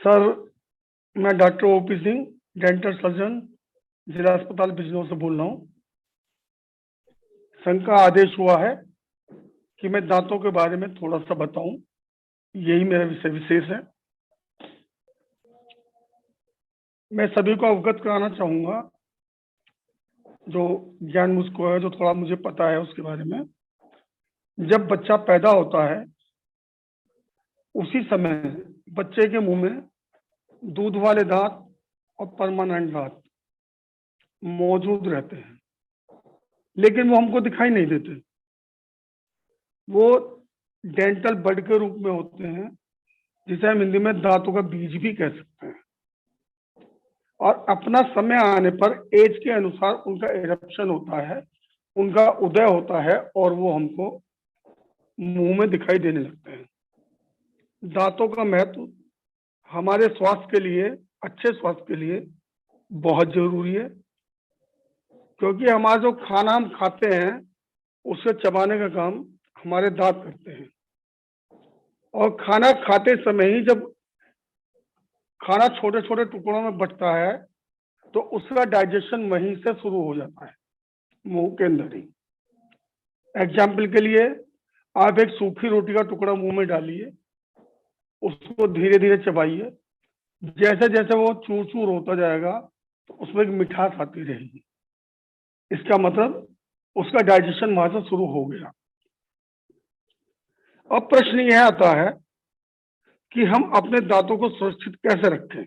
Sir, मैं doctor OP Singh, dental surgeon, जिला अस्पताल बिजनौर से बोल रहा हूँ। संघ का आदेश हुआ है कि मैं दांतों के बारे में थोड़ा सा बताऊं, यही मेरा विषय विशेष है। मैं सभी को अवगत कराना चाहूंगा, जो ज्ञान मुझको है, जो थोड़ा मुझे पता है उसके बारे में। जब बच्चा पैदा होता है उसी समय बच्चे के मुंह में दूध वाले दांत और परमानेंट दांत मौजूद रहते हैं, लेकिन वो हमको दिखाई नहीं देते। वो डेंटल बड के रूप में होते हैं, जिसे हम हिंदी में दांतों का बीज भी कह सकते हैं। और अपना समय आने पर एज के अनुसार उनका एरप्शन होता है, उनका उदय होता है और वो हमको मुंह में दिखाई देने लगते हैं। दांतों का महत्व हमारे स्वास्थ्य के लिए, अच्छे स्वास्थ्य के लिए बहुत जरूरी है, क्योंकि हमारा जो खाना हम खाते हैं उसे चबाने का काम हमारे दांत करते हैं। और खाना खाते समय ही जब खाना छोटे छोटे टुकड़ों में बंटता है तो उसका डाइजेशन वहीं से शुरू हो जाता है, मुंह के अंदर ही। एग्जाम्पल के लिए, आप एक सूखी रोटी का टुकड़ा मुंह में डालिए, उसको धीरे धीरे चबाइए। जैसे जैसे वो चूर चूर होता जाएगा तो उसमें एक मिठास आती रहेगी। इसका मतलब उसका डाइजेशन वहां से शुरू हो गया। अब प्रश्न यह आता है कि हम अपने दांतों को सुरक्षित कैसे रखें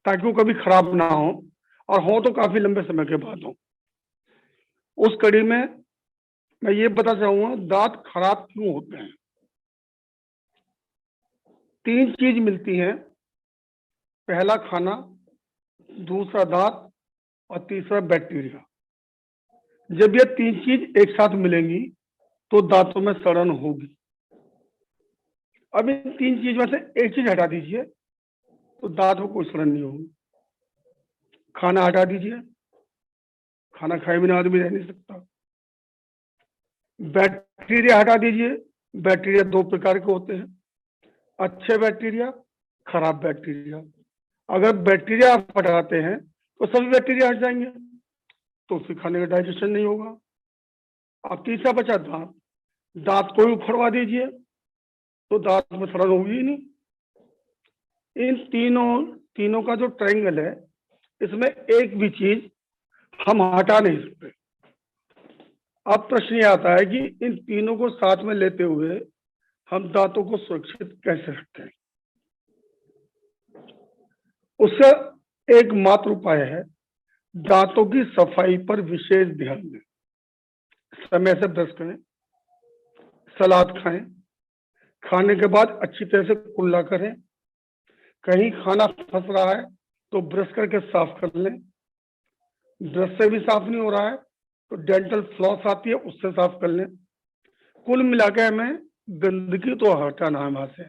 ताकि वो कभी खराब ना हो, और हो तो काफी लंबे समय के बाद हो। उस कड़ी में मैं ये बता चाहूंगा दांत खराब क्यों होते हैं। 3 चीज मिलती हैं, पहला खाना, दूसरा दांत और तीसरा बैक्टीरिया। जब ये 3 चीज एक साथ मिलेंगी तो दांतों में सड़न होगी। अब इन 3 चीज में से एक चीज हटा दीजिए तो दांत में कोई सड़न नहीं होगी। खाना हटा दीजिए, खाना खाए बिना आदमी रह नहीं सकता। बैक्टीरिया हटा दीजिए, बैक्टीरिया 2 प्रकार के होते हैं, अच्छे बैक्टीरिया, खराब बैक्टीरिया। अगर बैक्टीरिया आप हटाते हैं तो सभी बैक्टीरिया हट जाएंगे, तो उसके खाने का डाइजेशन नहीं होगा। अब तीसरा बचा दांत, दांत को भी उखड़वा दीजिए तो दांत में सड़न होगी ही नहीं। इन तीनों का जो ट्रायंगल है, इसमें एक भी चीज हम हटा नहीं सकते। अब प्रश्न ये आता है कि इन तीनों को साथ में लेते हुए हम दांतों को सुरक्षित कैसे रखें। उसका एकमात्र उपाय है दांतों की सफाई पर विशेष ध्यान दें। समय से ब्रश करें, सलाद खाएं, खाने के बाद अच्छी तरह से कुल्ला करें। कहीं खाना फंस रहा है तो ब्रश करके साफ कर लें। ब्रश से भी साफ नहीं हो रहा है तो डेंटल फ्लॉस आती है, उससे साफ कर लें। कुल मिलाकर हमें गंदगी तो हटाना है वहां से,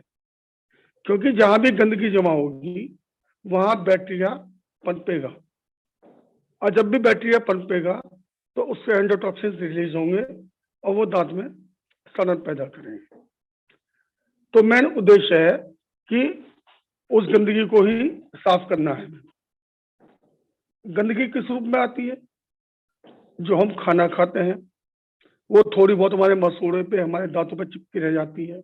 क्योंकि जहां भी गंदगी जमा होगी वहां बैक्टीरिया पनपेगा, और जब भी बैक्टीरिया पनपेगा तो उससे एंडोटॉक्सिन रिलीज होंगे और वो दांत में सड़न पैदा करेंगे। तो मेन उद्देश्य है कि उस गंदगी को ही साफ करना है। गंदगी किस रूप में आती है? जो हम खाना खाते हैं वो थोड़ी बहुत हमारे मसूड़े पे, हमारे दांतों पे चिपकी रह जाती है।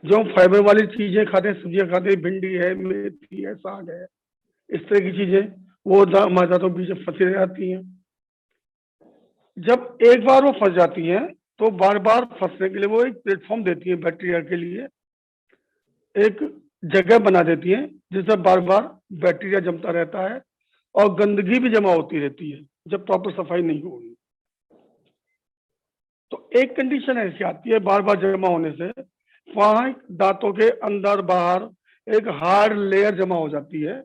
जो हम फाइबर वाली चीजें खाते हैं, सब्जियां खाते हैं, भिंडी है, मेथी है, साग है, इस तरह की चीजें, वो हमारे दांतों के बीच फंसी रह जाती हैं। जब एक बार वो फंस जाती हैं तो बार बार फंसने के लिए वो एक प्लेटफॉर्म देती है, बैक्टीरिया के लिए एक जगह बना देती है जिससे बार बार बैक्टीरिया जमता रहता है और गंदगी भी जमा होती रहती है जब प्रॉपर सफाई नहीं होगी। तो एक कंडीशन ऐसी आती है बार बार जमा होने से, वहां दांतों के अंदर बाहर एक हार्ड लेयर जमा हो जाती है,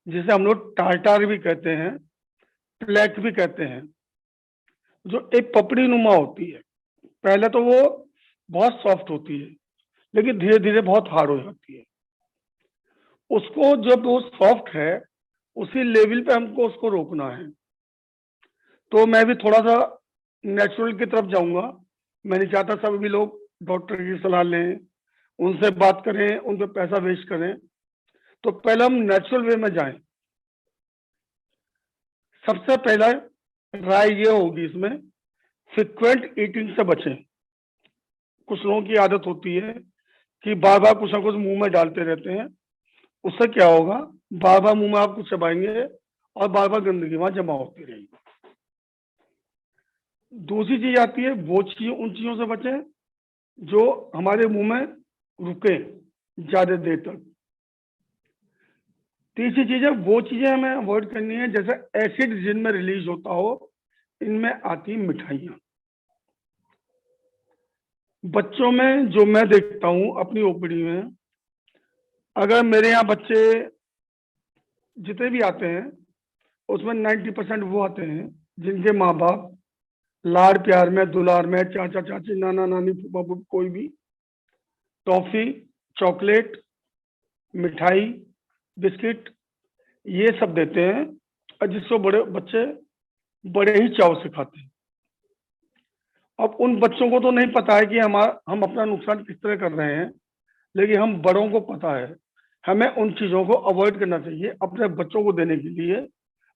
जिसे हम लोग टार्टार भी कहते हैं, प्लेक भी कहते हैं, जो एक पपड़ी नुमा होती है। पहले तो वो बहुत सॉफ्ट होती है, लेकिन धीरे धीरे बहुत हार्ड हो जाती है। उसको जब वो सॉफ्ट है उसी लेवल पे हमको उसको रोकना है। तो मैं भी थोड़ा सा नेचुरल की तरफ जाऊंगा। मैं नहीं चाहता सभी लोग डॉक्टर की सलाह लें, उनसे बात करें, उन पे पैसा वेस्ट करें, तो पहले हम नेचुरल वे में जाएं। सबसे पहला राय ये होगी इसमें, फ्रिक्वेंट ईटिंग से बचें। कुछ लोगों की आदत होती है कि बार बार कुछ ना कुछ मुंह में डालते रहते हैं। उससे क्या होगा, बार बार मुंह में आप कुछ चबाएंगे और बार बार गंदगी वहां जमा होती रहेगी। दूसरी चीज आती है, वो चीज उन चीजों से बचें जो हमारे मुंह में रुके ज्यादा देर तक। तीसरी चीज है, वो चीजें हमें अवॉइड करनी है जैसे एसिड जिनमें रिलीज होता हो। इनमें आती मिठाइयाँ। बच्चों में जो मैं देखता हूँ अपनी ओपीडी में, अगर मेरे यहाँ बच्चे जितने भी आते हैं उसमें 90% वो आते हैं जिनके माँ बाप लाड़ प्यार में, दुलार में, चाचा चाची, नाना नानी, फूफा फूफी, कोई भी टॉफी, चॉकलेट, मिठाई, बिस्किट ये सब देते हैं, और जिसको बड़े बच्चे बड़े ही चाव से खाते हैं। अब उन बच्चों को तो नहीं पता है कि हम अपना नुकसान किस तरह कर रहे हैं, लेकिन हम बड़ों को पता है। हमें उन चीज़ों को अवॉइड करना चाहिए अपने बच्चों को देने के लिए।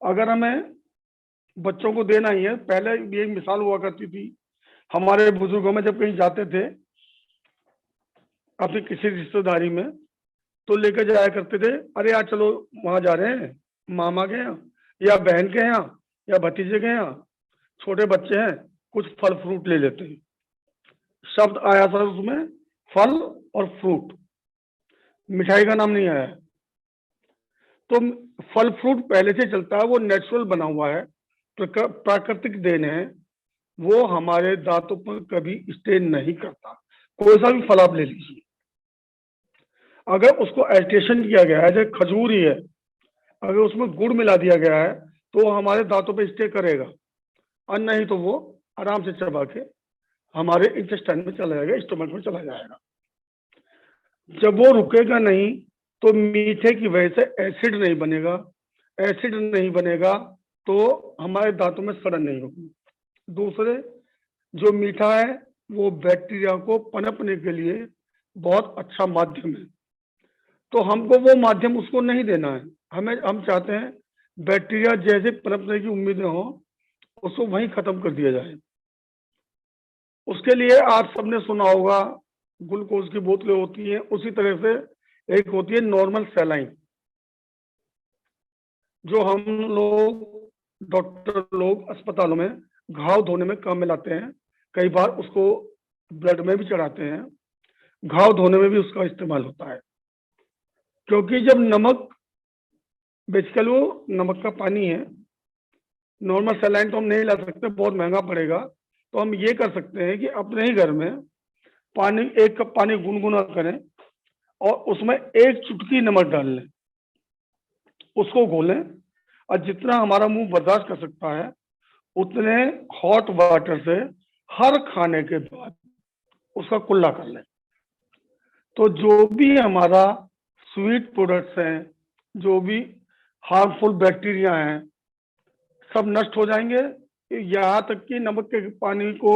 अगर हमें बच्चों को देना ही है, पहले भी एक मिसाल हुआ करती थी हमारे बुजुर्गों में, जब कहीं जाते थे अपनी किसी रिश्तेदारी में, तो लेकर जाया करते थे, अरे यार चलो वहां जा रहे हैं मामा के यहाँ या बहन के यहाँ या भतीजे के यहाँ, छोटे बच्चे हैं, कुछ फल फ्रूट ले लेते हैं। शब्द आया था उसमें फल और फ्रूट, मिठाई का नाम नहीं आया। तो फल फ्रूट पहले से चलता है, वो नेचुरल बना हुआ है, प्राकृतिक देन है, वो हमारे दांतों पर कभी स्टेन नहीं करता। कोई सा भी फल आप ले लीजिए, अगर उसको एडिटेशन किया गया है, जैसे खजूर ही है, अगर उसमें गुड़ मिला दिया गया है तो वो हमारे दांतों पे स्टे करेगा, और नहीं तो वो आराम से चबा के हमारे इंटेस्टाइन में चला जाएगा, स्टमक में चला जाएगा। जब वो रुकेगा नहीं तो मीठे की वजह से एसिड नहीं बनेगा, एसिड नहीं बनेगा तो हमारे दांतों में सड़न नहीं होगी। दूसरे, जो मीठा है वो बैक्टीरिया को पनपने के लिए बहुत अच्छा माध्यम है, तो हमको वो माध्यम उसको नहीं देना है। हम चाहते हैं बैक्टीरिया जैसे पनपने की उम्मीदें हो, उसको वहीं खत्म कर दिया जाए। उसके लिए आप सबने सुना होगा ग्लूकोज की बोतलें होती हैं, उसी तरह से एक होती है नॉर्मल सैलाइन, जो हम लोग डॉक्टर लोग अस्पतालों में घाव धोने में काम में लाते हैं, कई बार उसको ब्लड में भी चढ़ाते हैं, घाव धोने में भी उसका इस्तेमाल होता है। क्योंकि जब नमक, बेसिकली वो नमक का पानी है, नॉर्मल सैलाइन तो हम नहीं ला सकते, बहुत महंगा पड़ेगा, तो हम ये कर सकते हैं कि अपने ही घर में पानी, 1 कप पानी गुनगुना करें और उसमें 1 चुटकी नमक डाल लें, उसको घोलें, और जितना हमारा मुंह बर्दाश्त कर सकता है उतने हॉट वाटर से हर खाने के बाद उसका कुल्ला कर लें। तो जो भी हमारा स्वीट प्रोडक्ट्स हैं, जो भी हार्मफुल बैक्टीरिया हैं, सब नष्ट हो जाएंगे। यहाँ तक कि नमक के पानी को,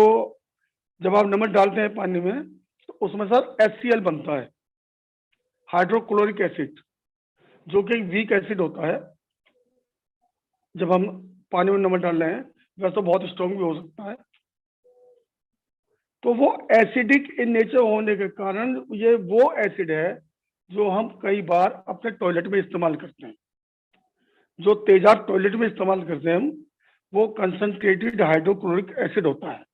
जब आप नमक डालते हैं पानी में तो उसमें सर HCl बनता है, हाइड्रोक्लोरिक एसिड, जो कि वीक एसिड होता है। जब हम पानी में नमक डाल रहे हैं, वैसे तो बहुत स्ट्रॉन्ग भी हो सकता है, तो वो एसिडिक इन नेचर होने के कारण ये वो एसिड है जो हम कई बार अपने टॉयलेट में इस्तेमाल करते हैं। जो तेजाब टॉयलेट में इस्तेमाल करते हैं हम, वो कंसंट्रेटेड हाइड्रोक्लोरिक एसिड होता है।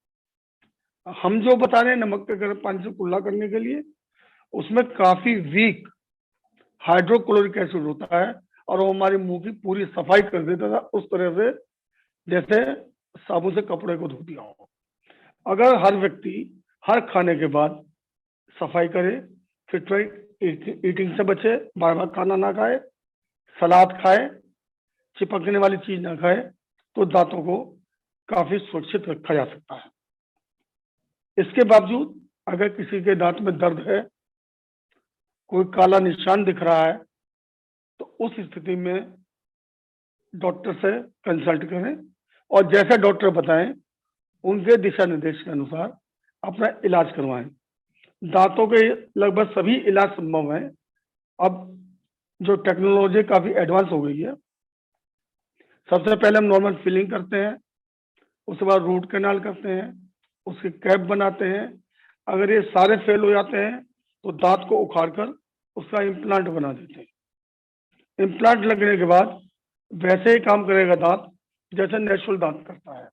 हम जो बता रहे हैं नमक के गर्म पानी से कुल्ला करने के लिए, उसमें काफी वीक हाइड्रोक्लोरिक एसिड होता है, और वो हमारे मुंह की पूरी सफाई कर देता था, उस तरह से जैसे साबुन से कपड़े को धो दिया हो। अगर हर व्यक्ति हर खाने के बाद सफाई करे, फ्रिक्वेंट ईटिंग से बचे, बार बार खाना ना खाए, सलाद खाए, चिपकने वाली चीज ना खाए, तो दांतों को काफी सुरक्षित रखा जा सकता है। इसके बावजूद अगर किसी के दांत में दर्द है, कोई काला निशान दिख रहा है, तो उस स्थिति में डॉक्टर से कंसल्ट करें और जैसा डॉक्टर बताएं उनके दिशा निर्देश के अनुसार अपना इलाज करवाएं। दांतों के लगभग सभी इलाज संभव है। अब जो टेक्नोलॉजी काफी एडवांस हो गई है। सबसे पहले हम नॉर्मल फिलिंग करते हैं, उसके बाद रूट कैनाल करते हैं, उसकी कैप बनाते हैं। अगर ये सारे फेल हो जाते हैं तो दांत को उखाड़कर उसका इम्प्लांट बना देते हैं। इम्प्लांट लगने के बाद वैसे ही काम करेगा दांत जैसे नेचुरल दांत करता है।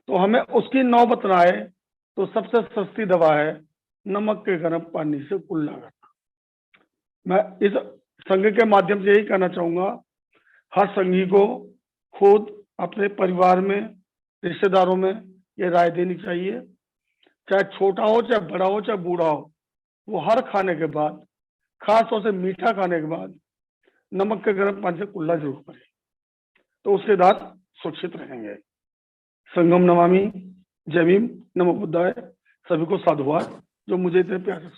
तो हमें उसकी नौबत ना आए तो सबसे सस्ती दवा है नमक के गर्म पानी से कुल्ला करना। मैं इस संघ के माध्यम से यही कहना चाहूंगा, हर संघी को खुद अपने परिवार में, रिश्तेदारों में ये राय देनी चाहिए, चाहे छोटा हो, चाहे बड़ा हो, चाहे बूढ़ा हो, वो हर खाने के बाद, खास तौर से मीठा खाने के बाद, नमक के गर्म पानी से कुल्ला जरूर करें, तो उसके दांत सुरक्षित रहेंगे। संगम नमामि, जय भीम, नमो बुद्धाय। सभी को साधुवाद जो मुझे इतने प्यार से